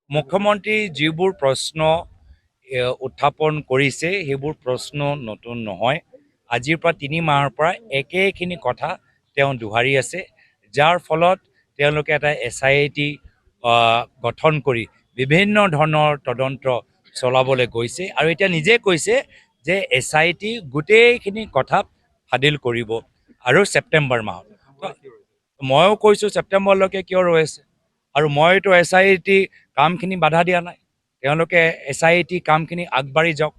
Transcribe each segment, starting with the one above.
মুখ্যমন্ত্ৰী যিবোৰ প্ৰশ্ন উত্থাপন কৰিছে সেইবোৰ প্ৰশ্ন নতুন নহয়। আজিৰ পৰা ৩ মাহৰ পৰা একেখিনি কথা তেওঁ দোহাৰি আছে, যাৰ ফলত তেওঁলোকে এটা SIT গঠন কৰি বিভিন্ন ধৰণৰ তদন্ত চলাবলৈ গৈছে আৰু এতিয়া নিজে কৈছে যে SIT গোটেইখিনি কথা ফাদিল কৰিব আৰু ছেপ্টেম্বৰ মাহত। ময়ো কৈছোঁ ছেপ্টেম্বৰলৈকে কিয় ৰৈ আছে, আৰু মইতো SIT কামখিনি বাধা দিয়া নাই, তেওঁলোকে SIT কামখিনি আগবাঢ়ি যাওক।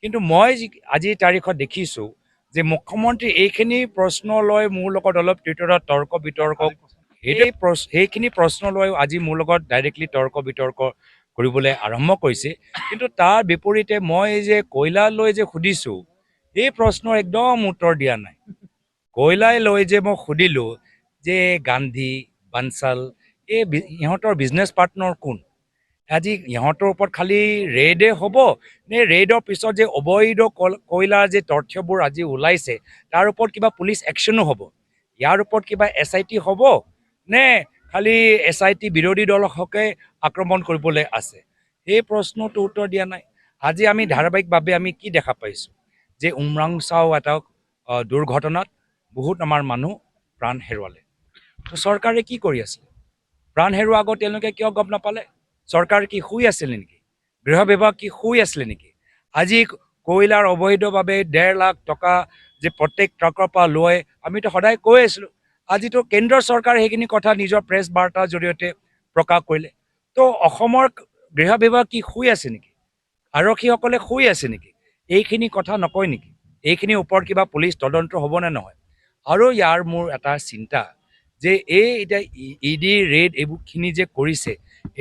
কিন্তু মই আজিৰ তাৰিখত দেখিছোঁ যে মুখ্যমন্ত্ৰী এইখিনি প্ৰশ্ন লৈ মোৰ লগত অলপ টুইটাৰত তৰ্ক বিতৰ্ক, সেইখিনি প্ৰশ্ন লৈ আজি মোৰ লগত ডাইৰেক্টলি তৰ্ক বিতৰ্ক কৰিবলৈ আৰম্ভ কৰিছে। কিন্তু তাৰ বিপৰীতে মই যে কয়লালৈ যে সুধিছোঁ, এই প্ৰশ্নৰ একদম উত্তৰ দিয়া নাই। কয়লাই লৈ যে মই সুধিলোঁ যে গান্ধী বানচাল ইহঁতৰ বিজনেছ পাৰ্টনাৰ কোন? আজি ইহঁতৰ ওপৰত খালি ৰেডে হ'ব নে ৰেডৰ পিছত যে অবৈধ কয়লাৰ যে তথ্যবোৰ আজি ওলাইছে তাৰ ওপৰত কিবা পুলিচ একশ্যনো হ'ব? ইয়াৰ ওপৰত কিবা SIT হ'ব নে খালি SIT বিৰোধী দলকে আক্ৰমণ কৰিবলৈ আছে? এই প্ৰশ্নটো উত্তৰ দিয়া নাই। আজি আমি ধাৰাবাহিকভাৱে আমি কি দেখা পাইছোঁ যে উমৰাংচাও এটা দুৰ্ঘটনাত বহুত আমাৰ মানুহ প্ৰাণ হেৰুৱালে। চৰকাৰে কি কৰি আছিলে? প্ৰাণ হেৰুৱাৰ আগত তেওঁলোকে কিয় গম নাপালে? চৰকাৰ কি শুই আছিলে নেকি? গৃহ বিভাগ কি শুই আছিলে নেকি? আজি কয়লাৰ অবৈধভাৱে 1.5 লাখ টকা যে প্ৰত্যেক ট্ৰাকৰ পৰা লৈ আমিতো সদায় কৈ আছিলোঁ। আজিতো কেন্দ্ৰ চৰকাৰে সেইখিনি কথা নিজৰ প্ৰেছ বাৰ্তাৰ জৰিয়তে প্ৰকাশ কৰিলে। তো অসমৰ গৃহ বিভাগ কি শুই আছে নেকি? আৰক্ষীসকলে শুই আছে নেকি? এইখিনি কথা নকয় নেকি? এইখিনিৰ ওপৰত কিবা পুলিচ তদন্ত হ'বনে নহয়? আৰু ইয়াৰ মোৰ এটা চিন্তা যে এই এতিয়া ED ৰেড এইবোৰখিনি যে কৰিছে,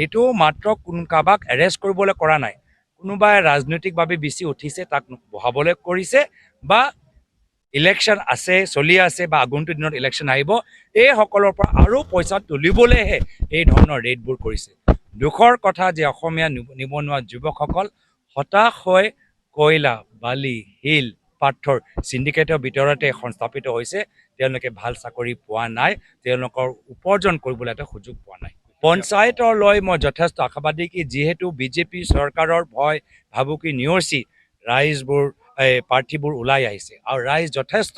এইটো মাত্ৰ কাৰোবাক এৰেষ্ট কৰিবলৈ কৰা নাই। কোনোবাই ৰাজনৈতিকভাৱে বেছি উঠিছে তাক বহাবলৈ কৰিছে, বা ইলেকশ্যন আছে চলি আছে বা আগন্তুক দিনত ইলেকশ্যন আহিব, এইসকলৰ পৰা আৰু পইচা তুলিবলৈহে এই ধৰণৰ ৰেডবোৰ কৰিছে। দুখৰ কথা যে অসমীয়া নিবনুৱা যুৱকসকল হতাশ হৈ কয়লা, বালি, শিল, পাথৰ চিণ্ডিকেটৰ ভিতৰতে সংস্থাপিত হৈছে। তেওঁলোকে ভাল চাকৰি পোৱা নাই, তেওঁলোকৰ উপাৰ্জন কৰিবলৈ এটা সুযোগ পোৱা নাই। পঞ্চায়তৰ লৈ মই যথেষ্ট আশাবাদী কি যিহেতু বিজেপি চৰকাৰৰ ভয় ভাবুকি নেওচি ৰাইজবোৰ প্ৰাৰ্থীবোৰ ওলাই আহিছে, আৰু ৰাইজ যথেষ্ট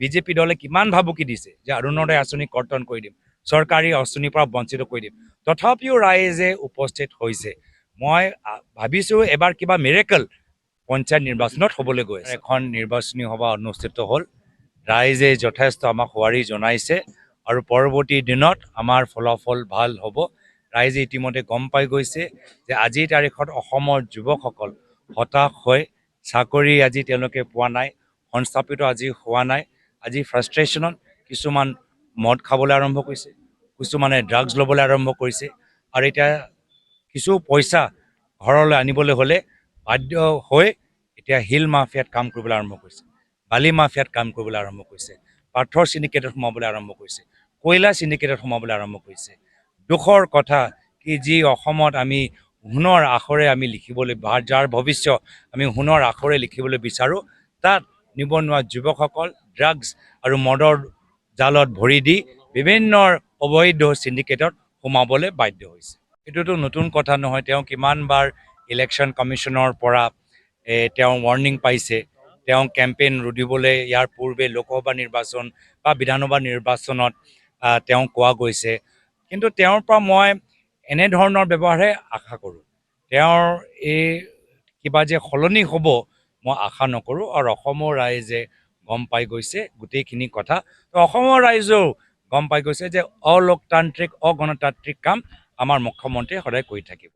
বিজেপি দলে কিমান ভাবুকি দিছে যে অৰুণোদয় আঁচনি কৰ্তন কৰি দিম, চৰকাৰী আঁচনিৰ পৰা বঞ্চিত কৰি দিম, তথাপিও ৰাইজে উপস্থিত হৈছে। মই ভাবিছোঁ এবাৰ কিবা মিৰেকল পঞ্চায়ত নিৰ্বাচনত হ'বলৈ গৈ আছে। এখন নিৰ্বাচনী সভা অনুষ্ঠিত হ'ল, ৰাইজে যথেষ্ট আমাক সঁহাৰি জনাইছে আৰু পৰৱৰ্তী দিনত আমাৰ ফলাফল ভাল হ'ব। ৰাইজে ইতিমধ্যে গম পাই গৈছে যে আজিৰ তাৰিখত অসমৰ যুৱকসকল হতাশ হৈ চাকৰি আজি তেওঁলোকে পোৱা নাই, সংস্থাপিত আজি হোৱা নাই। আজি ফ্ৰাষ্ট্ৰেশ্যনত কিছুমান মদ খাবলৈ আৰম্ভ কৰিছে, কিছুমানে ড্ৰাগছ ল'বলৈ আৰম্ভ কৰিছে, আৰু এতিয়া কিছু পইচা ঘৰলৈ আনিবলৈ হ'লে বাধ্য হৈ এতিয়া শিল মাফিয়াত কাম কৰিবলৈ আৰম্ভ কৰিছে, বালি মাফিয়াত কাম কৰিবলৈ আৰম্ভ কৰিছে, পাথৰ চিণ্ডিকেটত সোমাবলৈ আৰম্ভ কৰিছে, কয়লা চিণ্ডিকেটত সোমাবলৈ আৰম্ভ কৰিছে। দুখৰ কথা কি যি অসমত আমি সোণৰ আখৰে আমি লিখিবলৈ, যাৰ ভৱিষ্যত আমি সোণৰ আখৰে লিখিবলৈ বিচাৰোঁ, তাত নিবনুৱা যুৱকসকল ড্ৰাগছ আৰু মদৰ জালত ভৰি দি বিভিন্ন অবৈধ চিণ্ডিকেটত সোমাবলৈ বাধ্য হৈছে। এইটোতো নতুন কথা নহয়। তেওঁ কিমানবাৰ ইলেকশ্যন কমিশ্যনৰ পৰা তেওঁ ৱাৰ্ণিং পাইছে, তেওঁ কেম্পেইন ৰুধিবলৈ ইয়াৰ পূৰ্বে লোকসভা নিৰ্বাচন বা বিধানসভা নিৰ্বাচনত তেওঁ কোৱা গৈছে। কিন্তু তেওঁৰ পৰা মই এনেধৰণৰ ব্যৱহাৰহে আশা কৰোঁ। তেওঁৰ এই কিবা যে সলনি হ'ব মই আশা নকৰোঁ, আৰু অসমৰ ৰাইজে গম পাই গৈছে গোটেইখিনি কথা। তো অসমৰ ৰাইজেও গম পাই গৈছে যে অলোকতান্ত্ৰিক অগণতান্ত্ৰিক কাম আমাৰ মুখ্যমন্ত্ৰীয়ে সদায় কৰি থাকিব।